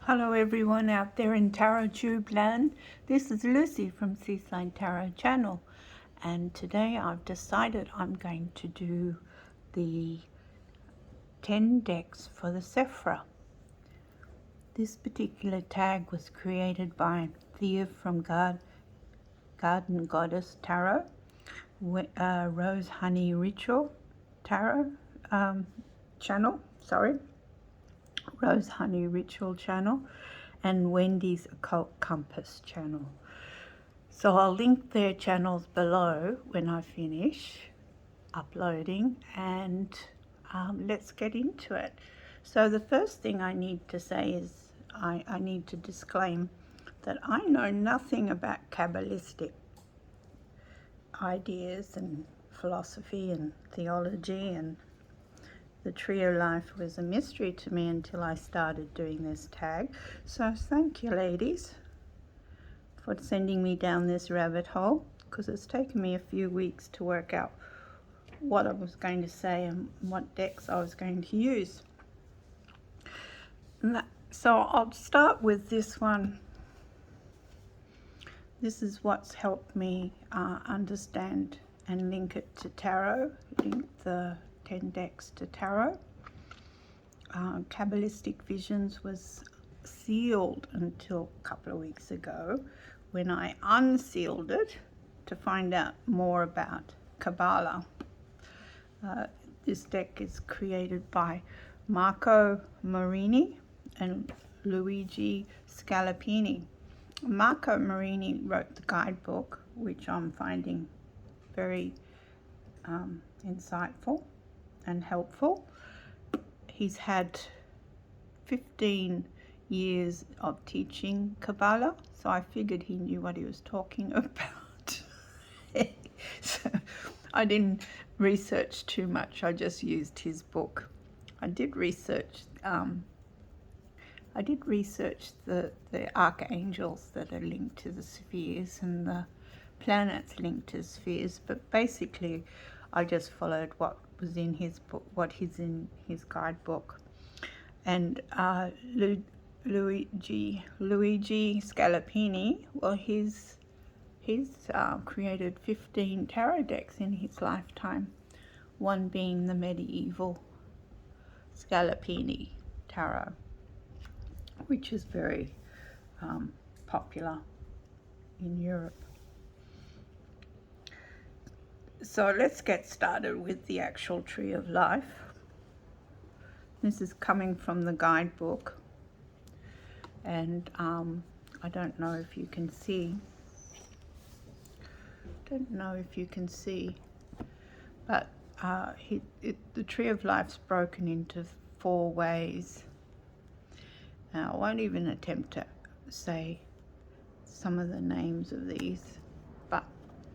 Hello everyone out there in Tarot Tube land. This is Lucy from Seaside Tarot Channel, and today I've decided I'm going to do the 10 decks for the Sephra. This particular tag was created by Thea from Garden Goddess Tarot, Rose Honey Ritual Tarot channel, Rose Honey Ritual channel, and Wendy's Occult Compass channel. So I'll link their channels below when I finish uploading, and let's get into it. So the first thing I need to say is I need to disclaim that I know nothing about Kabbalistic ideas and philosophy and theology, and the Tree of Life was a mystery to me until I started doing this tag. So thank you, ladies, for sending me down this rabbit hole, because it's taken me a few weeks to work out what I was going to say and what decks I was going to use. So I'll start with this one. This is what's helped me understand and link it to tarot, link the 10 decks to tarot. Kabbalistic Visions was sealed until a couple of weeks ago, when I unsealed it to find out more about Kabbalah. This deck is created by Marco Marini and Luigi Scalapini. Marco Marini wrote the guidebook, which I'm finding very insightful and helpful. He's had 15 years of teaching Kabbalah, so I figured he knew what he was talking about. So I didn't research too much, I just used his book. I did research the archangels that are linked to the spheres and the planets linked to spheres, but basically I just followed what was in his book, what is in his guidebook. And Luigi Scalapini, well, he's created 15 tarot decks in his lifetime, one being the medieval Scalapini tarot, which is very popular in Europe. So let's get started with the actual Tree of Life. This is coming from the guidebook, and I don't know if you can see. But the Tree of Life's broken into 4 ways. Now, I won't even attempt to say some of the names of these, but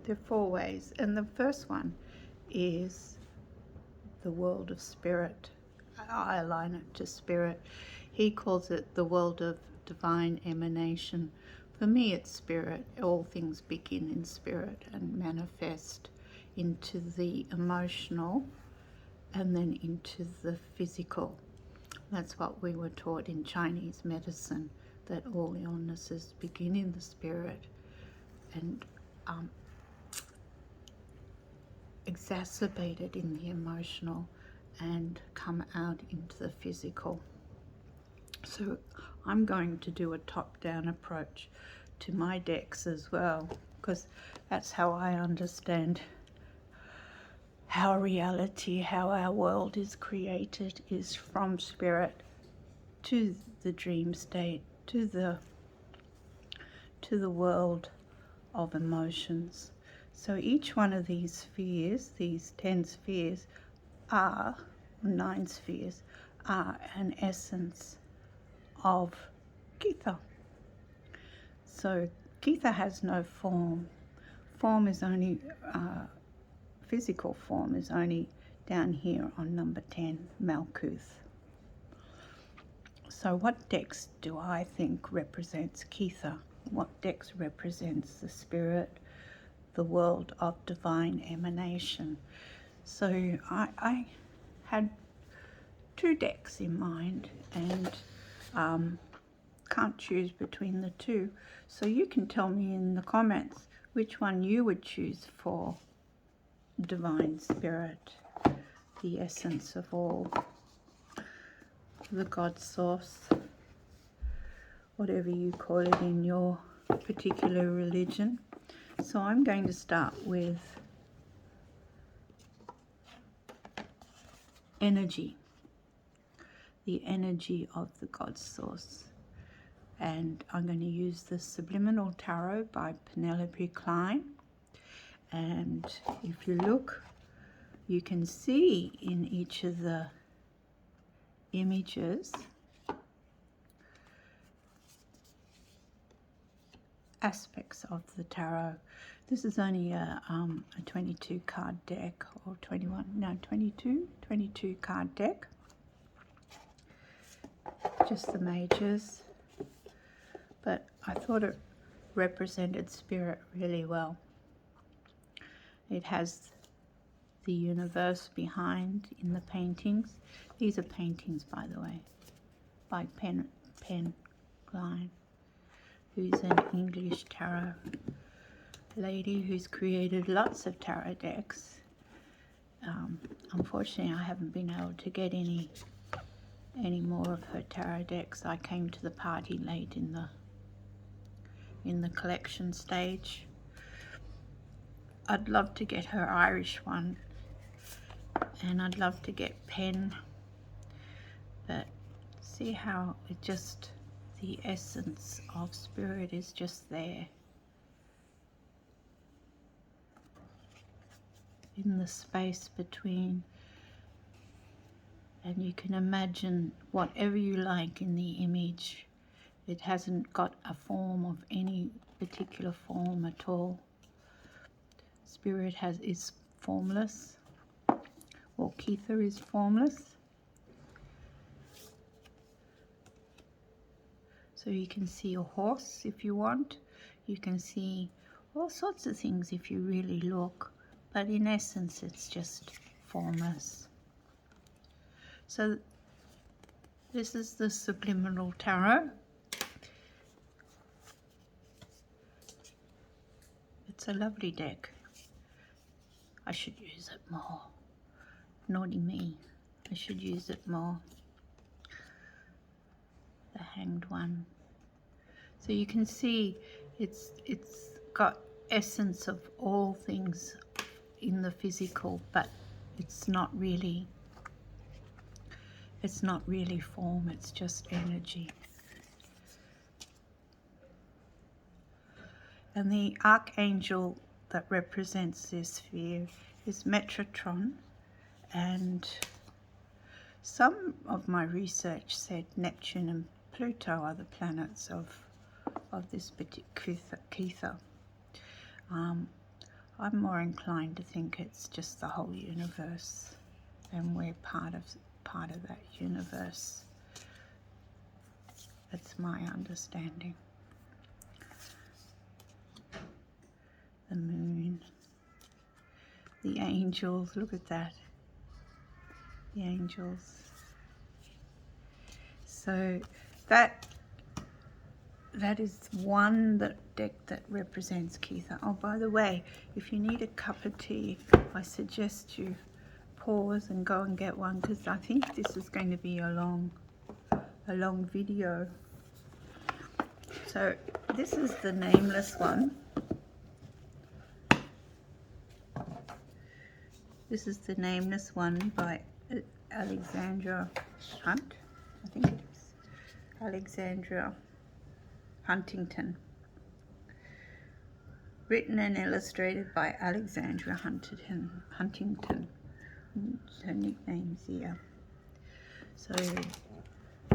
there are 4 ways. And the first one is the world of spirit. I align it to spirit. He calls it the world of divine emanation. For me, it's spirit. All things begin in spirit and manifest into the emotional and then into the physical. That's what we were taught in Chinese medicine, that all illnesses begin in the spirit and exacerbated in the emotional and come out into the physical. So I'm going to do a top-down approach to my decks as well, because that's how I understand how reality, how our world is created, is from spirit to the dream state, to the world of emotions. So each one of these spheres, these 10 spheres, 9 spheres, are an essence of Kether. So Kether has no form. Form is only, physical form is only down here on number 10, Malkuth. So what decks do I think represents Kether? What decks represents the spirit, the world of divine emanation? So I had 2 decks in mind, and can't choose between the two. So you can tell me in the comments which one you would choose for Divine Spirit, the essence of all, the God Source, whatever you call it in your particular religion. So I'm going to start with energy, the energy of the God Source. And I'm going to use the Subliminal Tarot by Penelope Klein. And if you look, you can see in each of the images aspects of the tarot. This is only a 22 card deck, or 22 card deck. Just the majors. But I thought it represented spirit really well. It has the universe behind in the paintings. These are paintings, by the way, by Pen Klein, who's an English tarot lady who's created lots of tarot decks. Unfortunately, I haven't been able to get any more of her tarot decks. I came to the party late in the collection stage. I'd love to get her Irish one, and I'd love to get Pen, but see how it just, the essence of spirit is just there in the space between, and you can imagine whatever you like in the image. It hasn't got a form of any particular form at all. Spirit is formless, or Kether is formless. So you can see a horse if you want. You can see all sorts of things if you really look. But in essence, it's just formless. So this is the Subliminal Tarot. It's a lovely deck. I should use it more. Naughty me. I should use it more. The Hanged One. So you can see it's got essence of all things in the physical, but it's not really form, it's just energy. And the archangel that represents this sphere is Metatron, and some of my research said Neptune and Pluto are the planets of this particular Kether. I'm more inclined to think it's just the whole universe, and we're part of that universe. That's my understanding. The moon, the angels, look at that, the angels. So that is one deck that represents Kether. Oh, by the way, if you need a cup of tea, I suggest you pause and go and get one, because I think this is going to be a long video. So this is the Nameless one. This is the Nameless one by Alexandra Hunt. I think it is Alexandra Huntington. Written and illustrated by Alexandra Huntington. Her nickname's Thea. So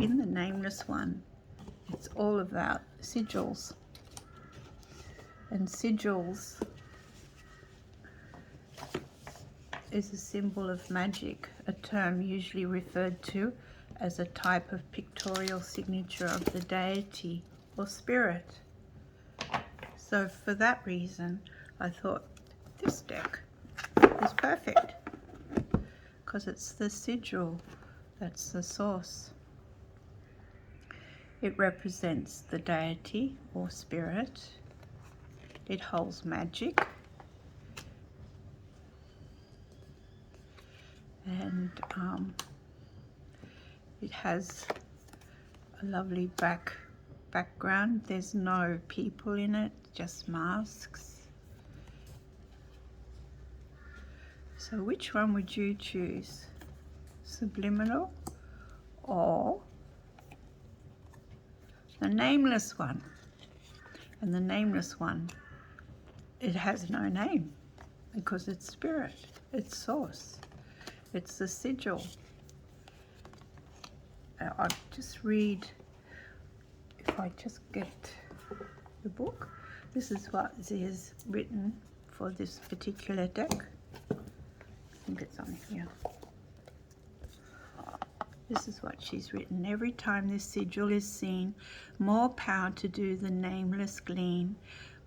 in the Nameless one, it's all about sigils. And sigils is a symbol of magic, a term usually referred to as a type of pictorial signature of the deity or spirit. So for that reason, I thought this deck is perfect, because it's the sigil that's the source. It represents the deity or spirit. It holds magic. And it has a lovely background. There's no people in it, just masks. So which one would you choose? Subliminal or the Nameless one? And the Nameless one, it has no name because it's spirit, it's source, it's the sigil. I'll just read, if I just get the book. This is what is written for this particular deck. I think it's on here. This is what she's written. Every time this sigil is seen, more power to do the nameless glean.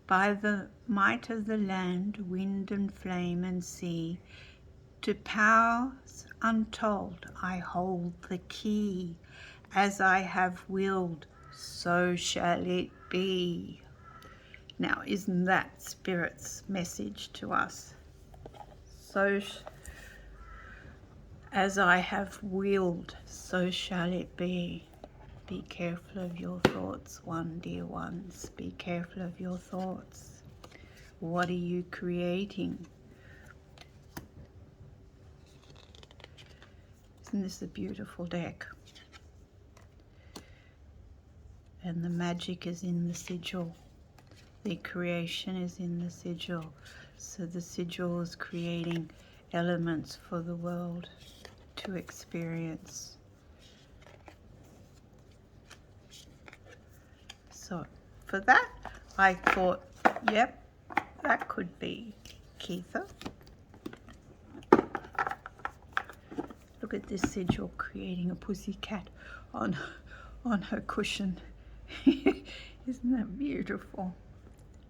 By the might of the land, wind and flame and sea, to powers untold I hold the key. As I have willed, so shall it be. Now, isn't that Spirit's message to us? As I have willed, so shall it be. Be careful of your thoughts, dear ones. Be careful of your thoughts. What are you creating? Isn't this a beautiful deck? And the magic is in the sigil. The creation is in the sigil. So the sigil is creating elements for the world to experience. So for that, I thought, yep, that could be Kether. Look at this sigil creating a pussycat on her cushion. Isn't that beautiful?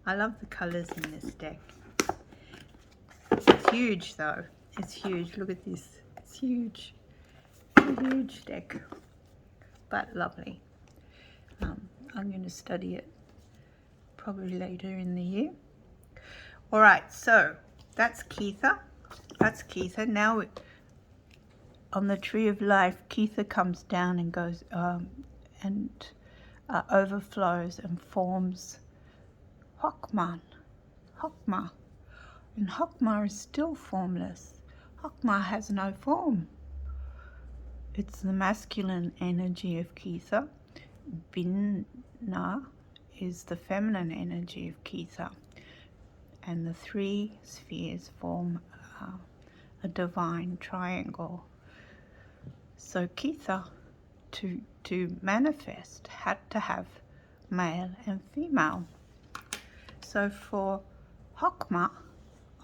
I love the colours in this deck. It's huge though. It's huge. Look at this. It's huge. It's a huge deck, but lovely. I'm going to study it probably later in the year. All right, so that's Kether. That's Kether. Now on the Tree of Life, Kether comes down and goes overflows and forms Chokmah. And Chokmah is still formless. Chokmah has no form. It's the masculine energy of Kether. Binah is the feminine energy of Kether. And the three spheres form a divine triangle. So Kether, to manifest, had to have male and female. So for Chokmah,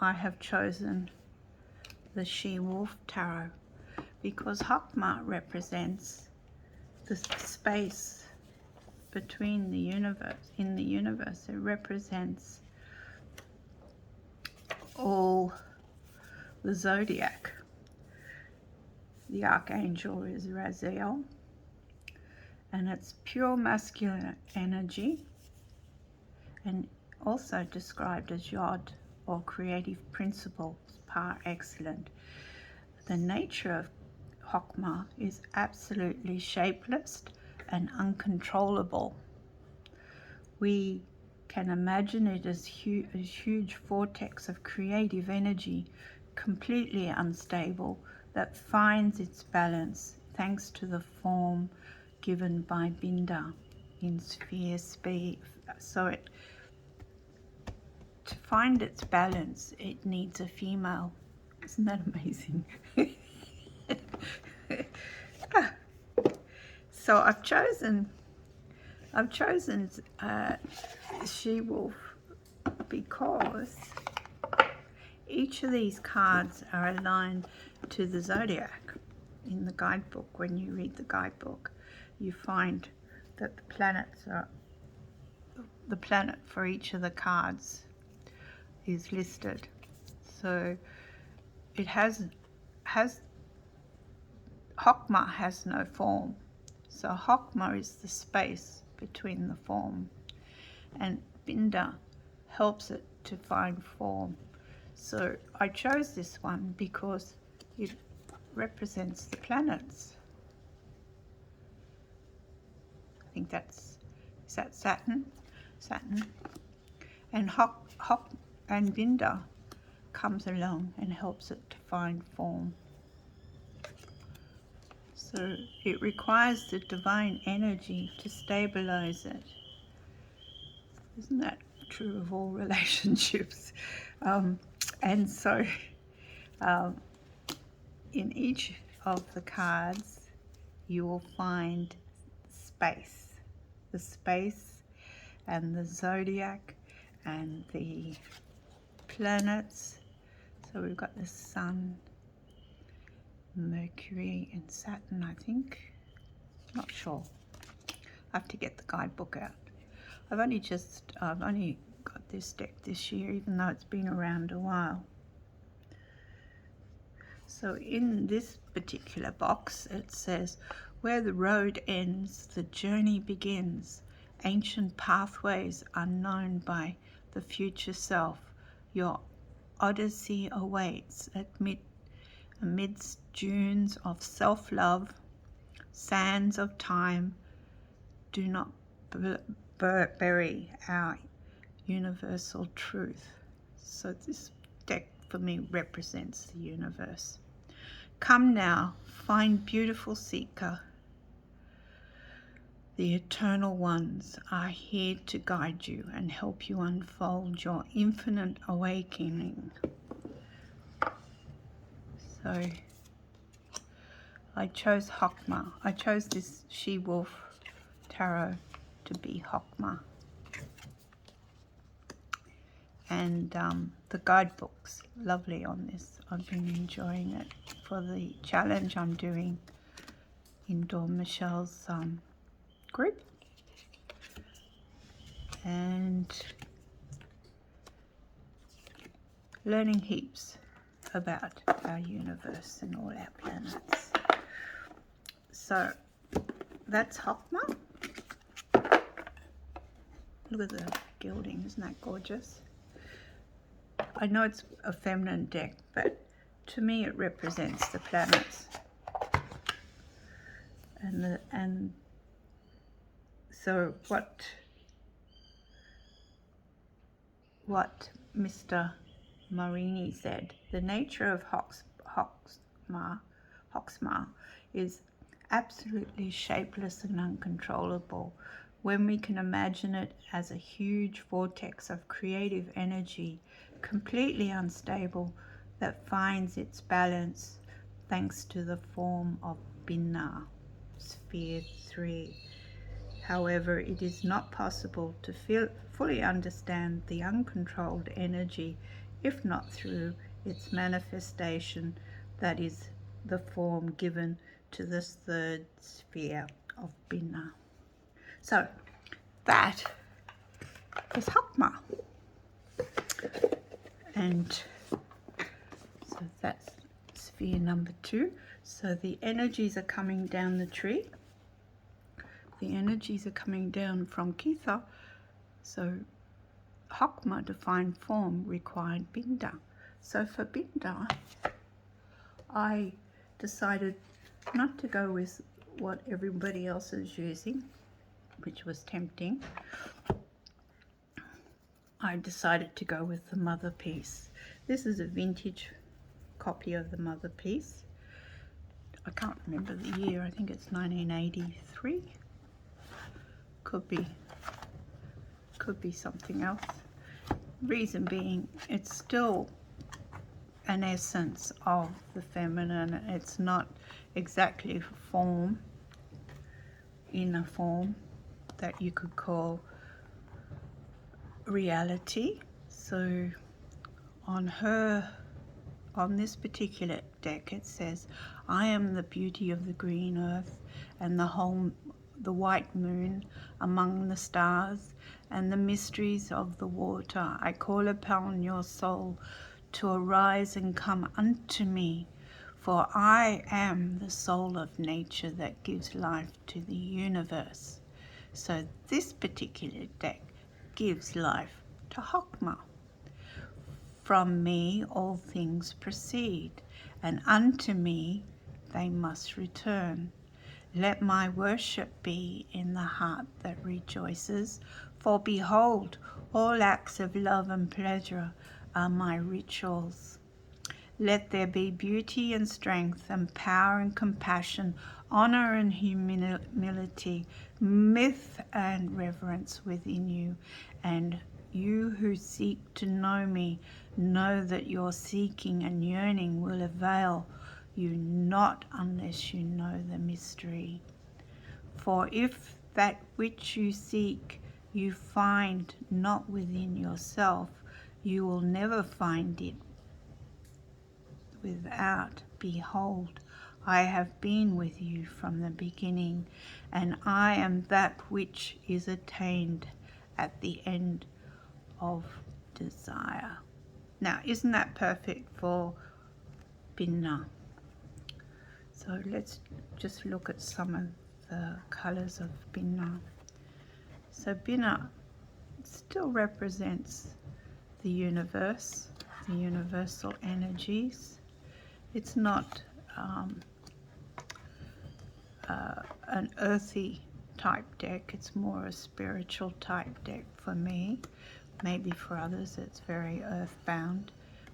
I have chosen the She-Wolf Tarot because Chokmah represents the space between the universe. In the universe, it represents all the zodiac. The archangel is Raziel, and it's pure masculine energy, and also described as Yod, or creative principles par excellence. The nature of Chokmah is absolutely shapeless and uncontrollable. We can imagine it as a huge vortex of creative energy, completely unstable, that finds its balance thanks to the form given by Binah in sphere speed. So to find its balance, it needs a female. Isn't that amazing? So I've chosen She-Wolf because each of these cards are aligned to the zodiac. In the guidebook, when you read the guidebook, you find that the planets are, the planet for each of the cards is listed. So it Chokmah has no form. So Chokmah is the space between the form, and Binah helps it to find form. So I chose this one because it represents the planets. I think is that Saturn? Saturn. And and Binah comes along and helps it to find form. So it requires the divine energy to stabilize it. Isn't that true of all relationships? And so in each of the cards, you will find space. The space and the zodiac and the planets. So we've got the Sun, Mercury and Saturn, I think. Not sure. I have to get the guidebook out. I've only got this deck this year, even though it's been around a while. So in this particular box, it says, where the road ends, the journey begins. Ancient pathways unknown by the future self. Your odyssey awaits amidst dunes of self-love, sands of time. Do not bury our universal truth. So this deck for me represents the universe. Come now, find beautiful seeker. The eternal ones are here to guide you and help you unfold your infinite awakening. So I chose Chokmah. I chose this She-Wolf tarot to be Chokmah. And the guidebook's lovely on this. I've been enjoying it for the challenge I'm doing in Dawn Michelle's group. And learning heaps about our universe and all our planets. So that's Chokmah. Look at the gilding, isn't that gorgeous? I know it's a feminine deck, but to me it represents the planets. And so what Mr. Marini said, the nature of Chokmah is absolutely shapeless and uncontrollable. When we can imagine it as a huge vortex of creative energy, completely unstable, that finds its balance thanks to the form of Binah, sphere 3. However, it is not possible to fully understand the uncontrolled energy if not through its manifestation, that is the form given to this third sphere of Binah. So that is Chokmah. And so that's sphere number 2. So the energies are coming down the tree. The energies are coming down from Kether. So Chokmah, to find form, required Binah. So for Binah, I decided not to go with what everybody else is using, which was tempting. I decided to go with the Motherpeace. This is a vintage copy of the Motherpeace. I can't remember the year. I think it's 1983. Could be something else. Reason being, it's still an essence of the feminine. It's not exactly form, inner form that you could call reality. So on this particular deck, it says, I am the beauty of the green earth and the white moon among the stars and the mysteries of the water. I call upon your soul to arise and come unto me, For I am the soul of nature that gives life to the universe. So this particular deck gives life to Chokmah. From me all things proceed, and unto me they must return. Let my worship be in the heart that rejoices, for behold, all acts of love and pleasure are my rituals. Let there be beauty and strength and power and compassion, honor and humility, myth and reverence within you. And you who seek to know me, know that your seeking and yearning will avail you not unless you know the mystery. For if that which you seek you find not within yourself, you will never find it without. Behold, I have been with you from the beginning, and I am that which is attained at the end of desire. Now, isn't that perfect for Binah? So let's just look at some of the colors of Binah. So Binah still represents the universe, the universal energies. It's not an earthy type deck. It's more a spiritual type deck for me. Maybe for others it's very earthbound,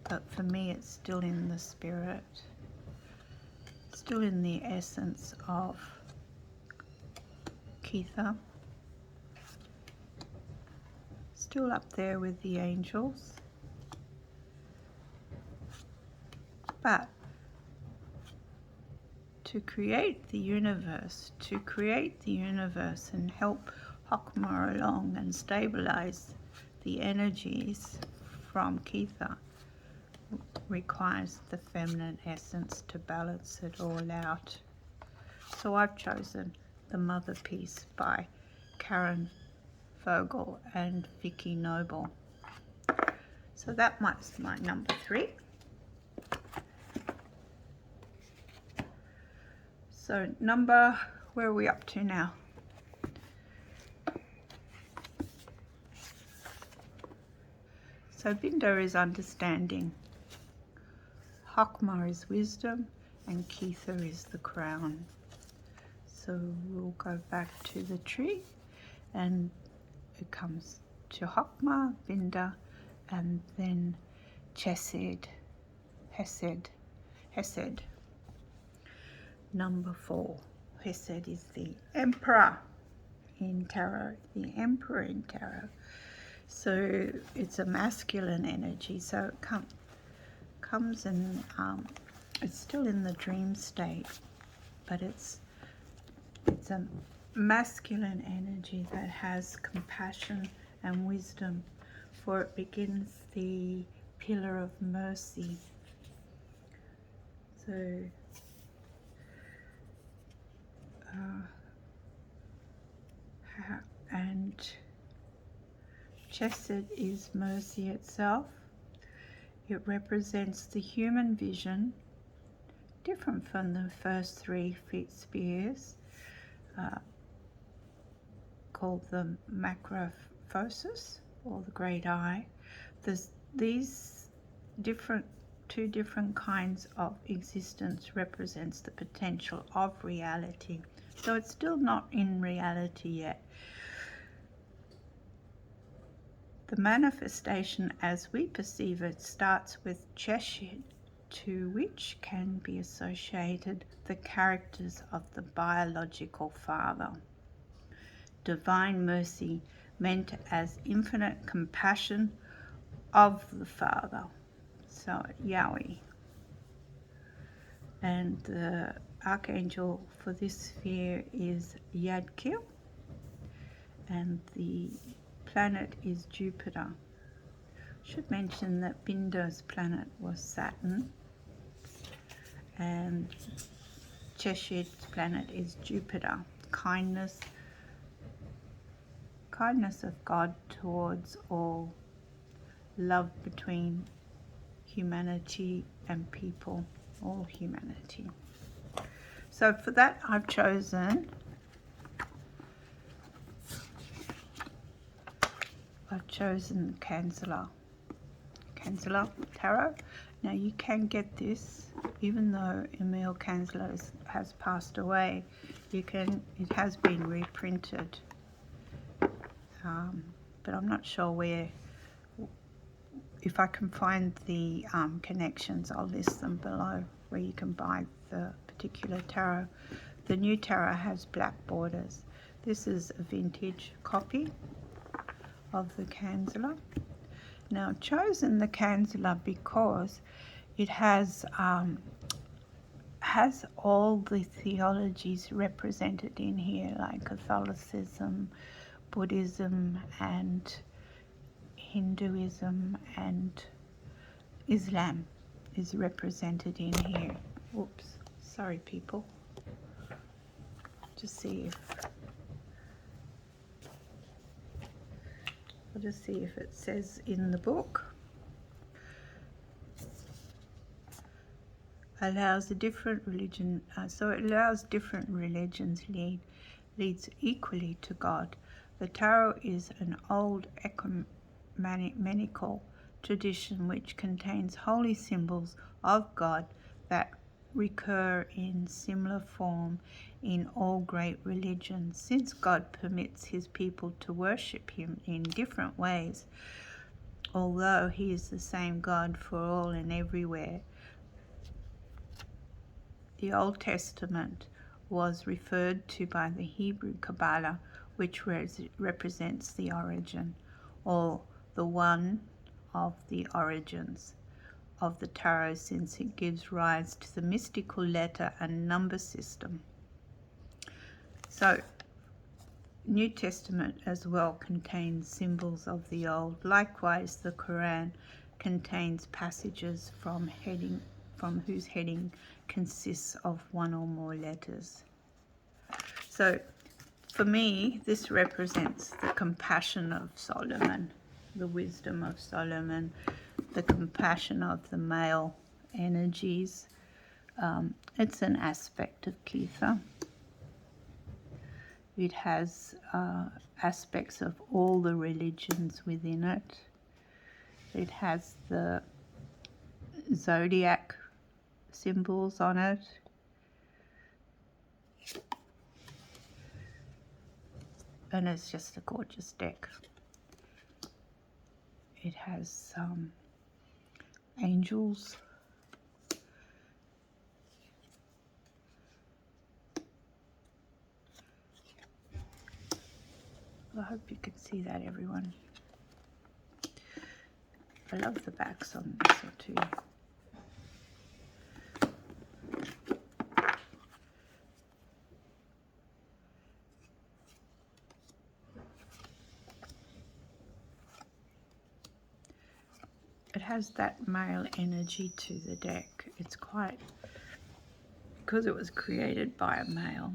but for me it's still in the spirit, still in the essence of Kether, still up there with the angels. But to create the universe and help Chokmah along and stabilize the energies from Kether requires the feminine essence to balance it all out. So I've chosen the Motherpeace by Karen Vogel and Vicky Noble. So that was my number 3. So where are we up to now? So Binah is understanding, Chokmah is wisdom, and Kether is the crown. So we'll go back to the tree, and it comes to Chokmah, Binah, and then Chesed, Chesed. Number 4, Chesed is the Emperor in Tarot, the Emperor in Tarot. So it's a masculine energy, so it comes and it's still in the dream state, but it's a masculine energy that has compassion and wisdom, for it begins the pillar of mercy. So and Chesed is mercy itself. It represents the human vision, different from the first 3 spheres, called the macrophosis, or the great eye. There's these two different kinds of existence represents the potential of reality. So it's still not in reality yet. The manifestation as we perceive it starts with Chesed, to which can be associated the characters of the biological father. Divine mercy meant as infinite compassion of the Father, so Yahweh. And the archangel for this sphere is Yadkil, and the planet is Jupiter. Should mention that Binah's planet was Saturn, and Chesed's planet is Jupiter. Kindness of God towards all, love between humanity and people. all humanity. So for that I've chosen Kazanlar Tarot. Now you can get this, even though Emil Kazanlar has passed away. It has been reprinted, but I'm not sure where. If I can find the connections, I'll list them below where you can buy the particular tarot. The new tarot has black borders. This is a vintage copy of the Kazanlar. Now I've chosen the Kazanlar because it has all the theologies represented in here, like Catholicism, Buddhism, and Hinduism, and Islam is represented in here. Oops, sorry people. I'll just see if it says in the book. Allows a different religion, so it allows different religions leads equally to God. The tarot is an old ecumenical tradition which contains holy symbols of God that recur in similar form in all great religions. Since God permits his people to worship him in different ways, although he is the same God for all and everywhere, the Old Testament was referred to by the Hebrew Kabbalah, which represents the origin, or the one of the origins of the tarot, since it gives rise to the mystical letter and number system. So New Testament as well contains symbols of the Old. Likewise, the Quran contains passages from whose heading consists of one or more letters. So for me, this represents the compassion of Solomon, the wisdom of Solomon, the compassion of the male energies. It's an aspect of Kether. It has aspects of all the religions within it. It has the zodiac symbols on it. And it's just a gorgeous deck. It has angels. I hope you can see that, everyone. I love the backs on this one too. It has that male energy to the deck. It's quite, because it was created by a male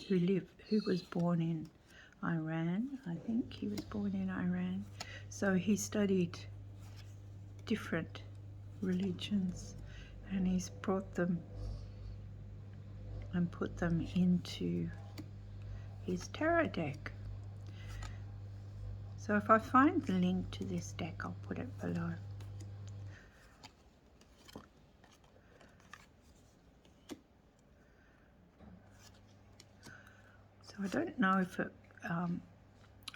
who was born in Iran. I think he was born in Iran. So he studied different religions and he's brought them and put them into his tarot deck. So if I find the link to this deck, I'll put it below. So I don't know if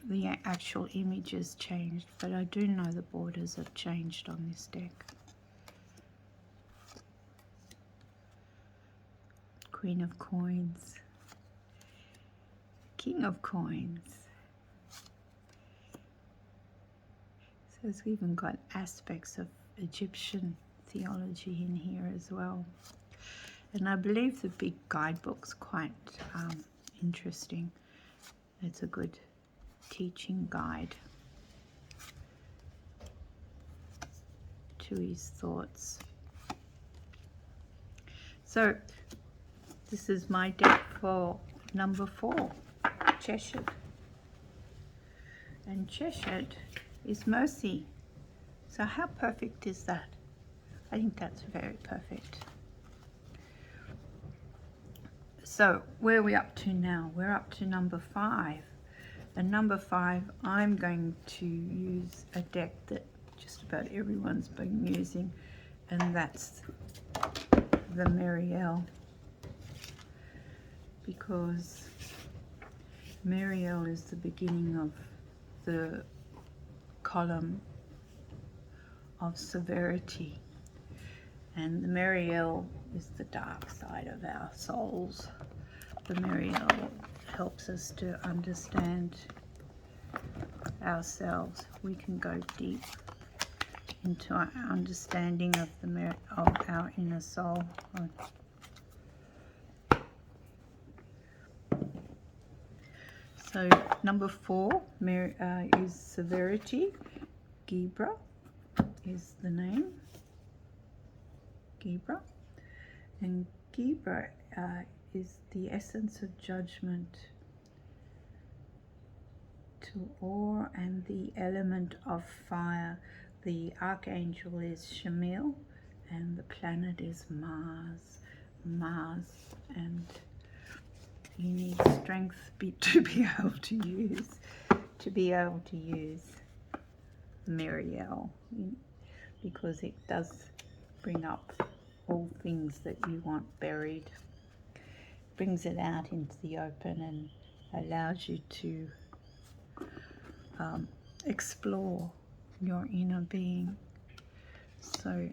the actual image has changed, but I do know the borders have changed on this deck. Queen of Coins, King of Coins. So it's even got aspects of Egyptian theology in here as well. And I believe the big guidebook's quite interesting. It's a good teaching guide to his thoughts. So this is my deck for number 4, Chesed. And Chesed is mercy. So how perfect is that? I think that's very perfect. So where are we up to now? We're up to number 5. And number 5, I'm going to use a deck that just about everyone's been using, and that's the Marielle, because Marielle is the beginning of the column of severity, and the Marielle is the dark side of our souls. The Marielle helps us to understand ourselves. We can go deep into our understanding of of our inner soul. So number 4 is severity. Geburah is the name. Geburah. And Geburah is the essence of judgment to awe, and the element of fire. The archangel is Shamil, and the planet is Mars. And you need strength to be able to use Marielle, because it does bring up all things that you want buried, brings it out into the open and allows you to explore your inner being. So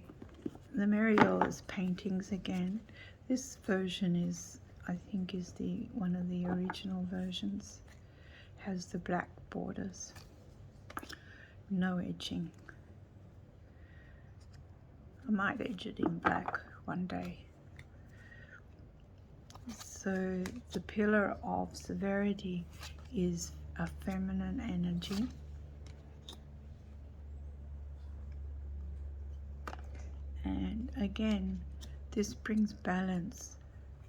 the Marielle is paintings again. This version is, I think, is one of the original versions. Has the black borders, no edging. I might edge it in black one day. So the pillar of severity is a feminine energy. And again, this brings balance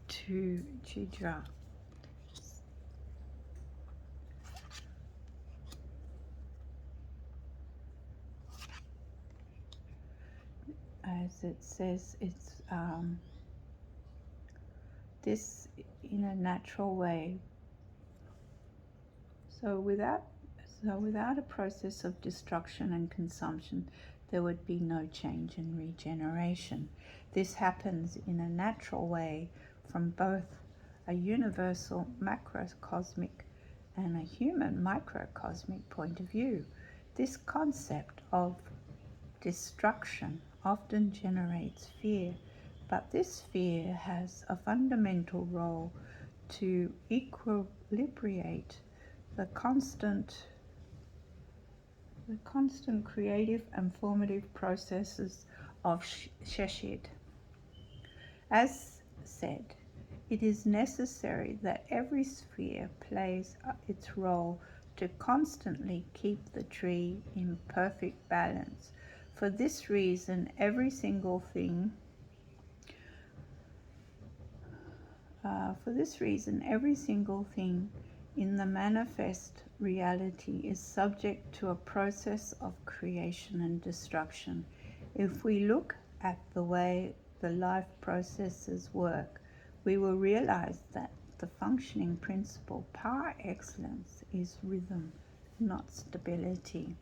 to Geburah. As it says, it's this in a natural way. So without a process of destruction and consumption, there would be no change and regeneration. This happens in a natural way from both a universal macrocosmic and a human microcosmic point of view. This concept of destruction often generates fear, but this fear has a fundamental role to equilibrate the constant creative and formative processes of Chesed. As said, it is necessary that every sphere plays its role to constantly keep the tree in perfect balance. For this reason, every single thing in the manifest reality is subject to a process of creation and destruction. If we look at the way the life processes work, we will realize that the functioning principle par excellence is rhythm, not stability.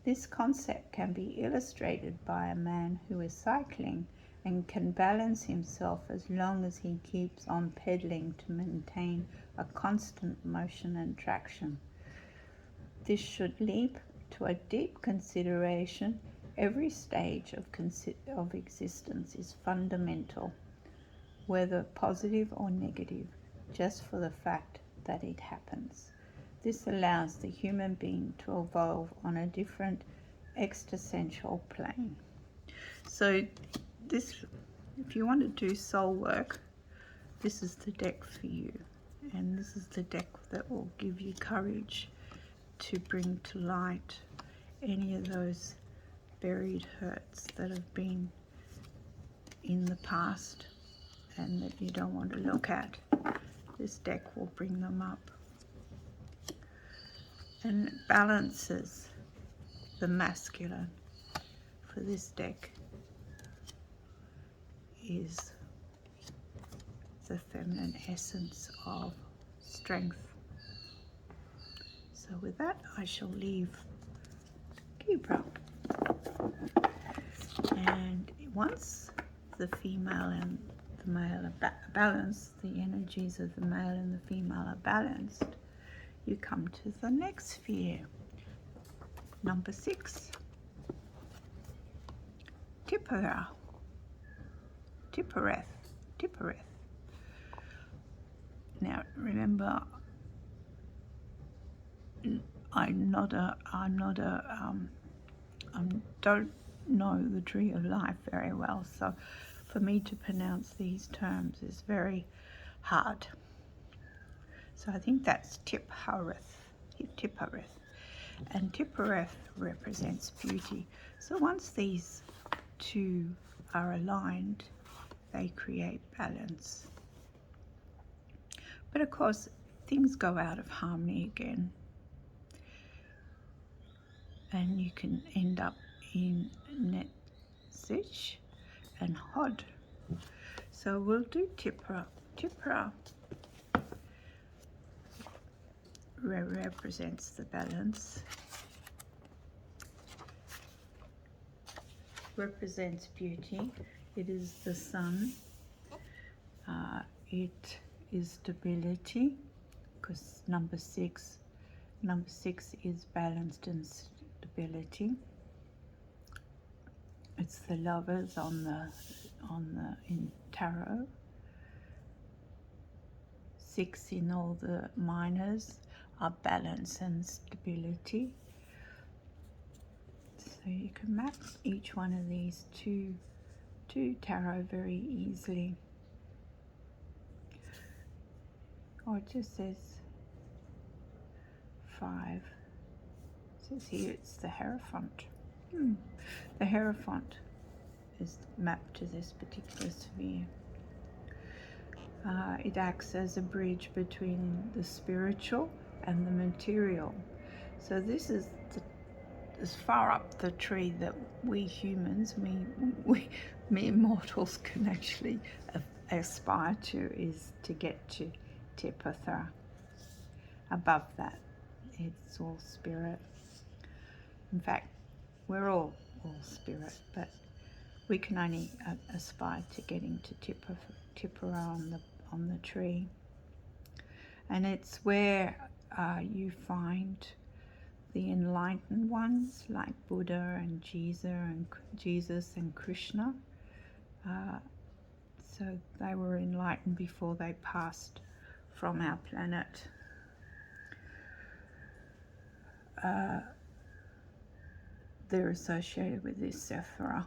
This concept can be illustrated by a man who is cycling and can balance himself as long as he keeps on pedaling to maintain a constant motion and traction. This should lead to a deep consideration. Every stage of existence is fundamental, whether positive or negative, just for the fact that it happens. This allows the human being to evolve on a different existential plane. So this, if you want to do soul work, this is the deck for you. And this is the deck that will give you courage to bring to light any of those buried hurts that have been in the past and that you don't want to look at. This deck will bring them up. And it balances the masculine for this deck. is the feminine essence of strength. So with that, I shall leave Geburah. And once the female and the male are balanced, the energies of the male and the female are balanced, you come to the next sphere, number 6, Tiphareth. Now remember, I don't know the tree of life very well, so for me to pronounce these terms is very hard. So I think that's Tiphareth. And Tiphareth represents beauty. So once these two are aligned, they create balance. But of course, things go out of harmony again, and you can end up in Netzich and Hod. So we'll do Tiphareth. Tiphareth represents the balance, represents beauty. It is the sun. It is stability, because number six is balanced and stability. It's the lovers in tarot. 6 in all the minors are balance and stability. So you can map each one of these to tarot very easily. Or it just says 5. It says here it's the Hierophant. The Hierophant is mapped to this particular sphere. It acts as a bridge between the spiritual and the material. So this is as far up the tree that we humans, me mortals, can actually aspire to, is to get to Tiphareth. Above that, it's all spirit. In fact, we're all spirit, but we can only aspire to getting to Tiphareth on the tree. And it's where you find the enlightened ones like Buddha and Jesus and Krishna. So they were enlightened before they passed from our planet. They're associated with this Sephira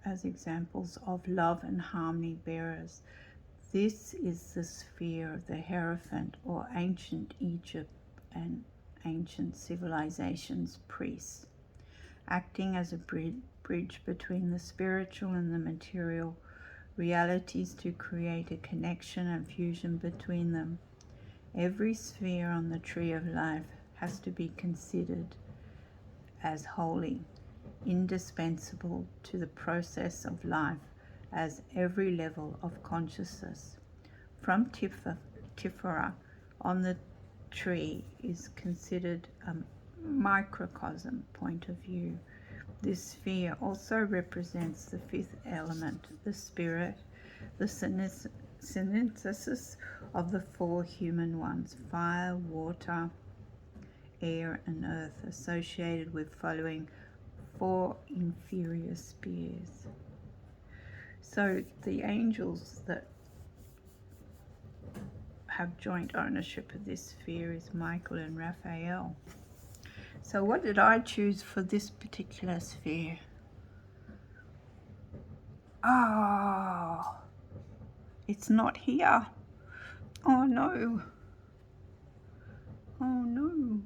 as examples of love and harmony bearers. This is the sphere of the Hierophant, or ancient Egypt and ancient civilizations' priests, acting as a bridge between the spiritual and the material realities to create a connection and fusion between them. Every sphere on the tree of life has to be considered as holy, indispensable to the process of life, as every level of consciousness from Tiphareth on the tree is considered a microcosm point of view. This sphere also represents the 5th element, the spirit, the synthesis of the 4 human ones: fire, water, air and earth, associated with following 4 inferior spheres. So the angels that have joint ownership of this sphere is Michael and Raphael. So what did I choose for this particular sphere? Oh, it's not here. Oh no. Oh no.